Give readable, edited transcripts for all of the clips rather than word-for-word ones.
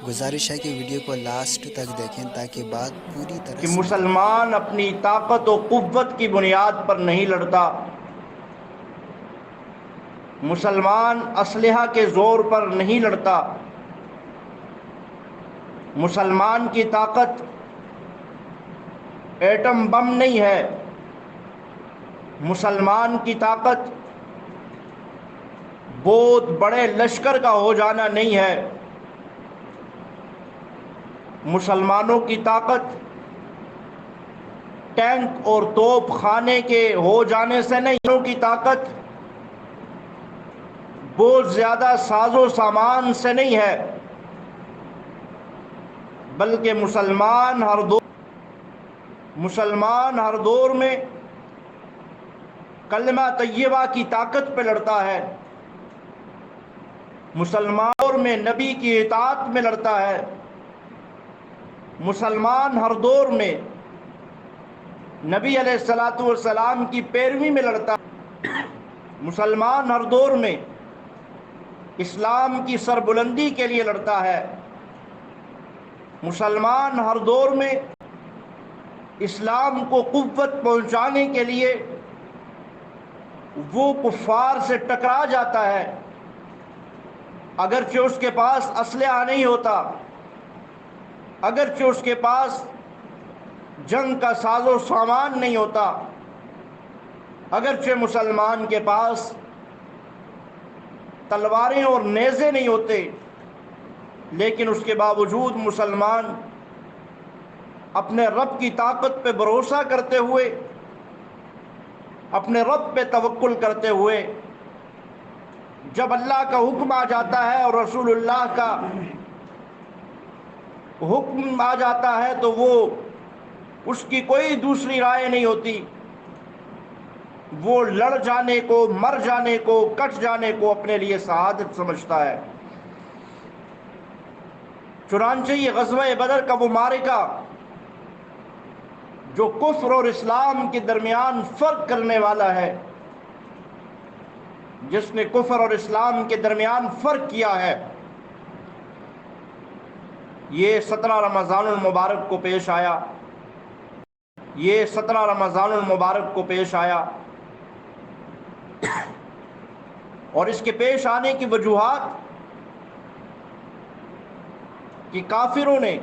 گزارش ہے کہ ویڈیو کو لاسٹ تک دیکھیں تاکہ بات پوری طرح کہ سمجھ۔ مسلمان اپنی طاقت و قوت کی بنیاد پر نہیں لڑتا، مسلمان اسلحہ کے زور پر نہیں لڑتا، مسلمان کی طاقت ایٹم بم نہیں ہے، مسلمان کی طاقت بہت بڑے لشکر کا ہو جانا نہیں ہے، مسلمانوں کی طاقت ٹینک اور توپ خانے کے ہو جانے سے نہیں، مسلمانوں کی طاقت بہت زیادہ ساز و سامان سے نہیں ہے، بلکہ مسلمان ہر دور میں کلمہ طیبہ کی طاقت پہ لڑتا ہے، مسلمان دور میں نبی کی اطاعت میں لڑتا ہے، مسلمان ہر دور میں نبی علیہ الصلوۃ والسلام کی پیروی میں لڑتا ہے، مسلمان ہر دور میں اسلام کی سربلندی کے لیے لڑتا ہے، مسلمان ہر دور میں اسلام کو قوت پہنچانے کے لیے وہ کفار سے ٹکرا جاتا ہے، اگرچہ اس کے پاس اسلحہ نہیں ہوتا، اگرچہ اس کے پاس جنگ کا ساز و سامان نہیں ہوتا، اگرچہ مسلمان کے پاس تلواریں اور نیزے نہیں ہوتے، لیکن اس کے باوجود مسلمان اپنے رب کی طاقت پہ بھروسہ کرتے ہوئے، اپنے رب پہ توکل کرتے ہوئے، جب اللہ کا حکم آ جاتا ہے اور رسول اللہ کا حکم آ جاتا ہے تو وہ اس کی کوئی دوسری رائے نہیں ہوتی، وہ لڑ جانے کو، مر جانے کو، کٹ جانے کو اپنے لیے سعادت سمجھتا ہے۔ چنانچہ یہ غزوہ بدر کا وہ معرکہ جو کفر اور اسلام کے درمیان فرق کرنے والا ہے، جس نے کفر اور اسلام کے درمیان فرق کیا ہے، یہ 17 رمضان المبارک کو پیش آیا، یہ 17 رمضان المبارک کو پیش آیا، اور اس کے پیش آنے کی وجوہات کہ کافروں نے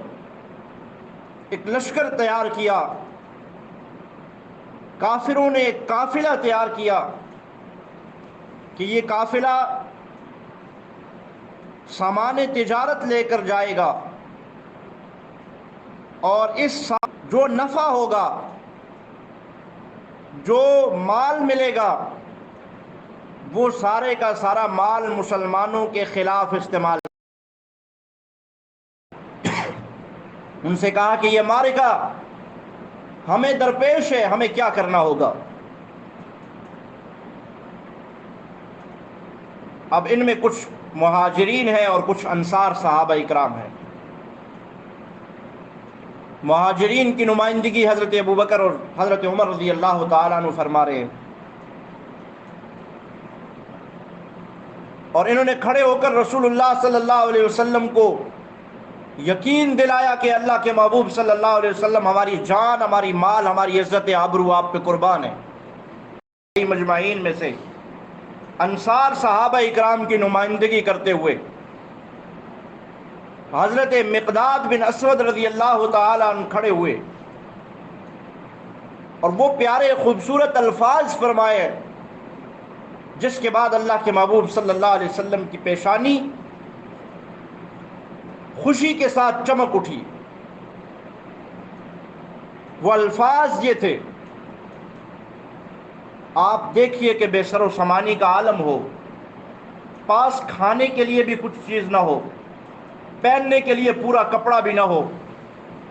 ایک لشکر تیار کیا، کافروں نے ایک قافلہ تیار کیا کہ یہ قافلہ سامان تجارت لے کر جائے گا، اور اس جو نفع ہوگا، جو مال ملے گا، وہ سارے کا سارا مال مسلمانوں کے خلاف استعمال۔ ان سے کہا کہ یہ معرکہ ہمیں درپیش ہے، ہمیں کیا کرنا ہوگا؟ اب ان میں کچھ مہاجرین ہیں اور کچھ انصار صحابہ اکرام ہیں۔ مہاجرین کی نمائندگی حضرت ابوبکر اور حضرت عمر رضی اللہ تعالیٰ عنہ فرما رہے ہیں، اور انہوں نے کھڑے ہو کر رسول اللہ صلی اللہ علیہ وسلم کو یقین دلایا کہ اللہ کے محبوب صلی اللہ علیہ وسلم ہماری جان، ہماری مال، ہماری عزت آبرو آپ پہ قربان ہے۔ مجمعین میں سے انصار صحابہ اکرام کی نمائندگی کرتے ہوئے حضرت مقداد بن اسود رضی اللہ تعالیٰ عنہ کھڑے ہوئے، اور وہ پیارے خوبصورت الفاظ فرمائے جس کے بعد اللہ کے محبوب صلی اللہ علیہ وسلم کی پیشانی خوشی کے ساتھ چمک اٹھی۔ وہ الفاظ یہ تھے، آپ دیکھیے کہ بے سر و سامانی کا عالم ہو، پاس کھانے کے لیے بھی کچھ چیز نہ ہو، پہننے کے لیے پورا کپڑا بھی نہ ہو،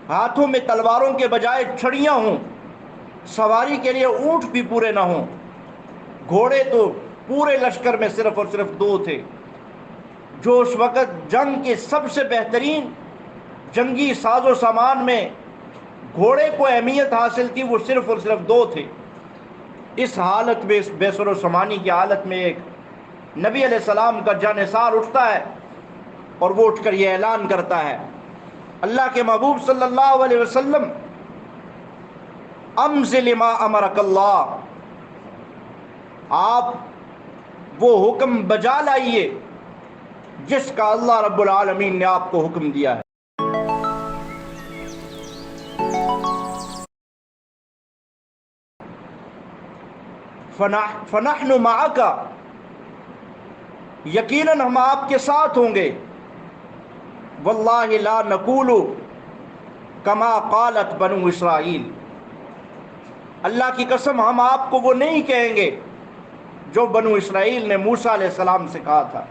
ہاتھوں میں تلواروں کے بجائے چھڑیاں ہوں، سواری کے لیے اونٹ بھی پورے نہ ہوں، گھوڑے تو پورے لشکر میں صرف اور صرف 2 تھے۔ جو اس وقت جنگ کے سب سے بہترین جنگی ساز و سامان میں گھوڑے کو اہمیت حاصل تھی، وہ صرف اور صرف 2 تھے۔ اس حالت میں، اس بے سر و سامانی کی حالت میں، ایک نبی علیہ السلام کا جانثار اٹھتا ہے اور وہ اٹھ کر یہ اعلان کرتا ہے، اللہ کے محبوب صلی اللہ علیہ وسلم، امضِ ما امرک اللہ، آپ وہ حکم بجا لائیے جس کا اللہ رب العالمین نے آپ کو حکم دیا ہے۔ فنحن معک، یقیناً ہم آپ کے ساتھ ہوں گے، واللہ لا نقول کما قالت بنو اسرائیل، اللہ کی قسم ہم آپ کو وہ نہیں کہیں گے جو بنو اسرائیل نے موسیٰ علیہ السلام سے کہا تھا۔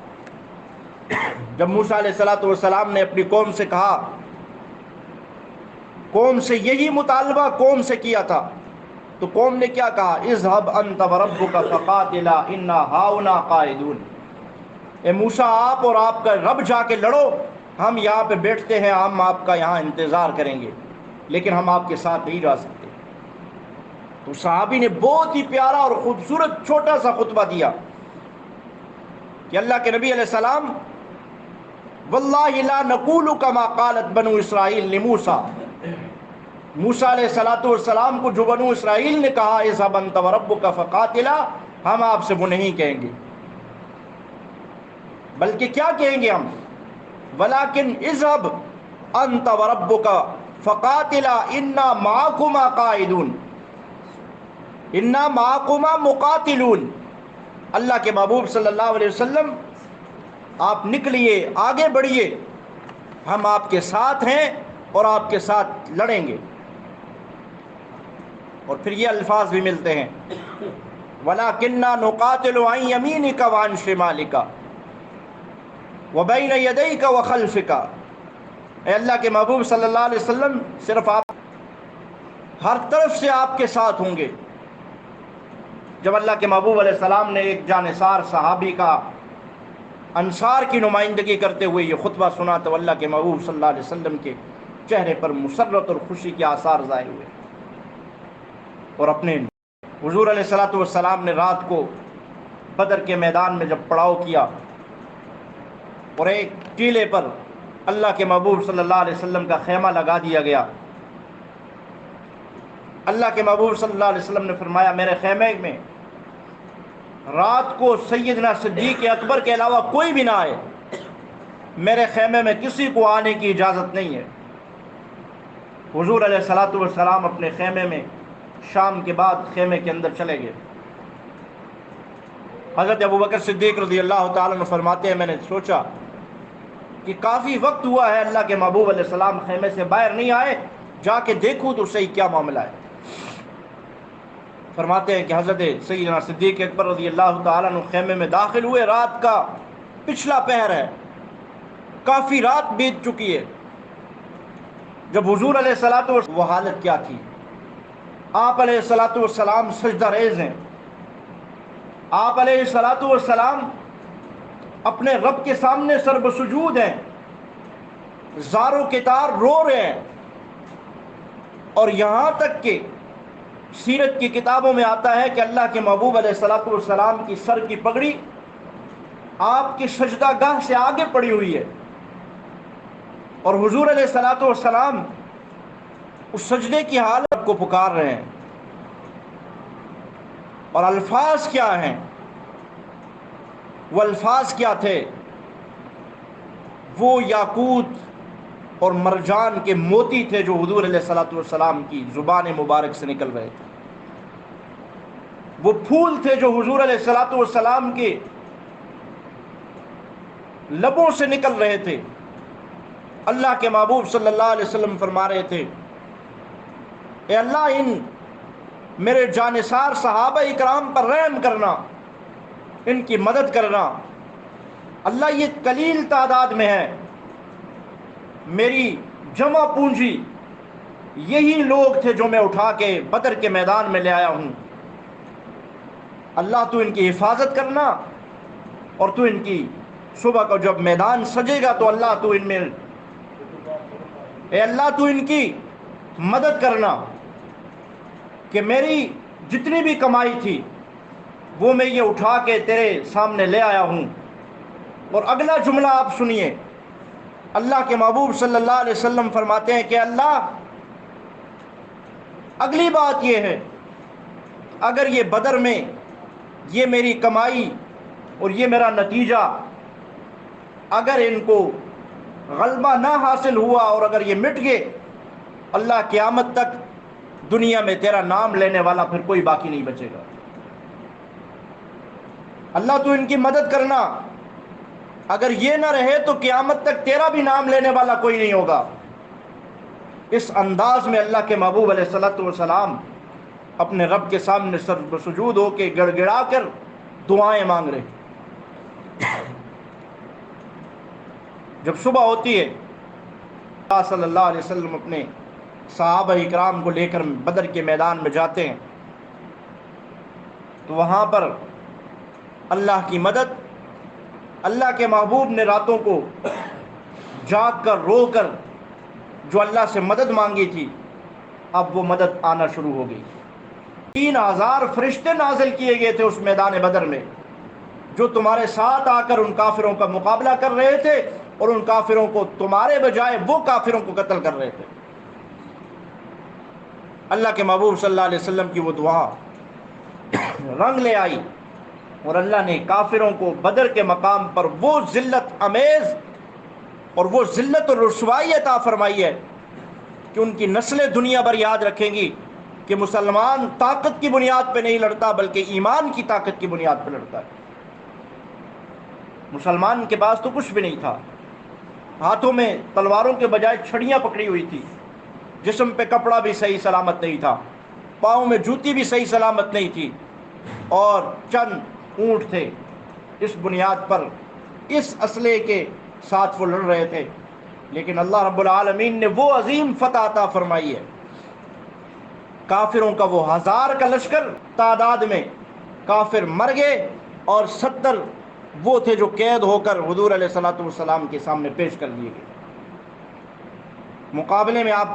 جب موسیٰ علیہ السلام نے اپنی قوم سے کہا، قوم سے یہی مطالبہ قوم سے کیا تھا، تو قوم نے کیا کہا؟ اذهب انت وربک فقاتلا انا ہاؤنا قاعدون، اے موسیٰ آپ اور آپ کا رب جا کے لڑو، ہم یہاں پہ بیٹھتے ہیں، ہم آپ کا یہاں انتظار کریں گے، لیکن ہم آپ کے ساتھ نہیں جا سکتے۔ تو صحابی نے بہت ہی پیارا اور خوبصورت چھوٹا سا خطبہ دیا کہ اللہ کے نبی علیہ السلام، واللہ لا نقول کما قالت بنو اسرائیل لموسیٰ، موسیٰ علیہ السلام کو جو بنو اسرائیل نے کہا اذهب انت وربک فقاتلا، ہم آپ سے وہ نہیں کہیں گے، بلکہ کیا کہیں گے ہم؟ ولیکن اذهب انت وربک فقاتلا انا معکما قاعدون، انا معکما مقاتلون، اللہ کے محبوب صلی اللہ علیہ وسلم آپ نکلیے، آگے بڑھیے، ہم آپ کے ساتھ ہیں اور آپ کے ساتھ لڑیں گے۔ اور پھر یہ الفاظ بھی ملتے ہیں، وَلَكِنَّا نُقَاتِلُ عَنْ يَمِينِكَ وَعَنْ شِمَالِكَ وَبَيْنَ يَدَيْكَ وَخَلْفِكَ، اے اللہ کے محبوب صلی اللہ علیہ وسلم، صرف آپ ہر طرف سے آپ کے ساتھ ہوں گے۔ جب اللہ کے محبوب علیہ السلام نے ایک جانثار صحابی کا انصار کی نمائندگی کرتے ہوئے یہ خطبہ سنا تو اللہ کے محبوب صلی اللہ علیہ وسلم کے چہرے پر مسرت اور خوشی کے آثار ظاہر ہوئے، اور اپنے حضور علیہ السلام نے رات کو بدر کے میدان میں جب پڑاؤ کیا اور ایک ٹیلے پر اللہ کے محبوب صلی اللہ علیہ وسلم کا خیمہ لگا دیا گیا، اللہ کے محبوب صلی اللہ علیہ وسلم نے فرمایا میرے خیمے میں رات کو سیدنا صدیق اکبر کے علاوہ کوئی بھی نہ آئے، میرے خیمے میں کسی کو آنے کی اجازت نہیں ہے۔ حضور علیہ السلام اپنے خیمے میں شام کے بعد خیمے کے اندر چلے گئے۔ حضرت ابوبکر صدیق رضی اللہ تعالیٰ عنہ فرماتے ہیں میں نے سوچا کہ کافی وقت ہوا ہے اللہ کے محبوب علیہ السلام خیمے سے باہر نہیں آئے، جا کے دیکھوں تو صحیح کیا معاملہ ہے۔ فرماتے ہیں کہ حضرت سیدنا صدیق اکبر رضی اللہ تعالیٰ عنہ خیمے میں داخل ہوئے، رات کا پچھلا پہر ہے، کافی رات بیت چکی ہے۔ جب حضور علیہ السلام وہ حالت کیا تھی، آپ علیہ السلام سجدہ ریز ہیں، آپ علیہ السلام اپنے رب کے سامنے سر بسجود ہیں، زاروں کے تار رو رہے ہیں، اور یہاں تک کہ سیرت کی کتابوں میں آتا ہے کہ اللہ کے محبوب علیہ السلام کی سر کی پگڑی آپ کی سجدہ گاہ سے آگے پڑی ہوئی ہے، اور حضور علیہ السلام اس سجدے کی حالت کو پکار رہے ہیں، اور الفاظ کیا ہیں؟ وہ الفاظ کیا تھے؟ وہ یاقوت اور مرجان کے موتی تھے جو حضور علیہ السلام کی زبان مبارک سے نکل رہے تھے، وہ پھول تھے جو حضور علیہ السلام کے لبوں سے نکل رہے تھے۔ اللہ کے محبوب صلی اللہ علیہ وسلم فرما رہے تھے اے اللہ ان میرے جانثار صحابہ اکرام پر رحم کرنا، ان کی مدد کرنا، اللہ یہ قلیل تعداد میں ہے، میری جمع پونجی یہی لوگ تھے جو میں اٹھا کے بدر کے میدان میں لے آیا ہوں، اللہ تو ان کی حفاظت کرنا، اور تو ان کی صبح کو جب میدان سجے گا تو اللہ تو ان میں اے اللہ تو ان کی مدد کرنا کہ میری جتنی بھی کمائی تھی وہ میں یہ اٹھا کے تیرے سامنے لے آیا ہوں۔ اور اگلا جملہ آپ سنیے، اللہ کے محبوب صلی اللہ علیہ وسلم فرماتے ہیں کہ اللہ، اگلی بات یہ ہے، اگر یہ بدر میں یہ میری کمائی اور یہ میرا نتیجہ اگر ان کو غلبہ نہ حاصل ہوا اور اگر یہ مٹ گئے، اللہ قیامت تک دنیا میں تیرا نام لینے والا پھر کوئی باقی نہیں بچے گا۔ اللہ تو ان کی مدد کرنا، اگر یہ نہ رہے تو قیامت تک تیرا بھی نام لینے والا کوئی نہیں ہوگا۔ اس انداز میں اللہ کے محبوب علیہ الصلوۃ والسلام اپنے رب کے سامنے سر بسجود ہو کے گڑ گڑا کر دعائیں مانگ رہے۔ جب صبح ہوتی ہے، اللہ صلی اللہ علیہ وسلم اپنے صحابہ اکرام کو لے کر بدر کے میدان میں جاتے ہیں، تو وہاں پر اللہ کی مدد، اللہ کے محبوب نے راتوں کو جاگ کر رو کر جو اللہ سے مدد مانگی تھی، اب وہ مدد آنا شروع ہو گئی۔ 3000 فرشتے نازل کیے گئے تھے اس میدان بدر میں، جو تمہارے ساتھ آ کر ان کافروں کا مقابلہ کر رہے تھے اور ان کافروں کو تمہارے بجائے وہ کافروں کو قتل کر رہے تھے۔ اللہ کے محبوب صلی اللہ علیہ وسلم کی وہ دعا رنگ لے آئی اور اللہ نے کافروں کو بدر کے مقام پر وہ ذلت امیز اور وہ ذلت اور رسوائی عطا فرمائی ہے کہ ان کی نسلیں دنیا بھر یاد رکھیں گی کہ مسلمان طاقت کی بنیاد پہ نہیں لڑتا بلکہ ایمان کی طاقت کی بنیاد پہ لڑتا ہے۔ مسلمان کے پاس تو کچھ بھی نہیں تھا، ہاتھوں میں تلواروں کے بجائے چھڑیاں پکڑی ہوئی تھی، جسم پہ کپڑا بھی صحیح سلامت نہیں تھا، پاؤں میں جوتی بھی صحیح سلامت نہیں تھی، اور چند اونٹ تھے۔ اس بنیاد پر اس اسلحے کے ساتھ وہ لڑ رہے تھے، لیکن اللہ رب العالمین نے وہ عظیم فتح عطا فرمائی ہے۔ کافروں کا وہ 1000 کا لشکر تعداد میں کافر مر گئے، اور 70 وہ تھے جو قید ہو کر حضور علیہ الصلوۃ والسلام کے سامنے پیش کر دیے گئے۔ مقابلے میں آپ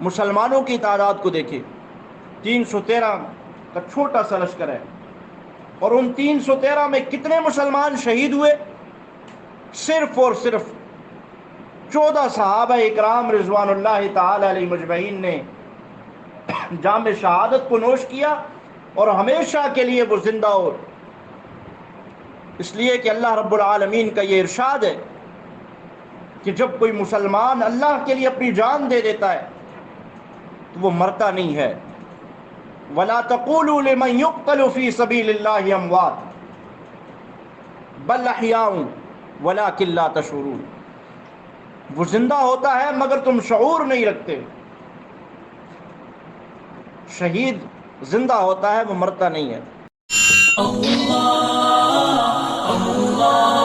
مسلمانوں کی تعداد کو دیکھیں، 313 کا چھوٹا سا لشکر ہے، اور ان 313 میں کتنے مسلمان شہید ہوئے؟ صرف اور صرف 14 صحابہ اکرام رضوان اللہ تعالی علیہ مجمعین نے جام شہادت کو نوش کیا، اور ہمیشہ کے لیے وہ زندہ ہو، اس لیے کہ اللہ رب العالمین کا یہ ارشاد ہے کہ جب کوئی مسلمان اللہ کے لیے اپنی جان دے دیتا ہے تو وہ مرتا نہیں ہے۔ وَلَا تَقُولُوا لِمَنْ يُقْتَلُ فِي سَبِيلِ اللَّهِ أَمْوَاتٌ بَلْ أَحْيَاءٌ وَلَكِنْ لَا تَشْعُرُونَ، وہ زندہ ہوتا ہے مگر تم شعور نہیں رکھتے۔ شہید زندہ ہوتا ہے، وہ مرتا نہیں ہے۔ اللہ اللہ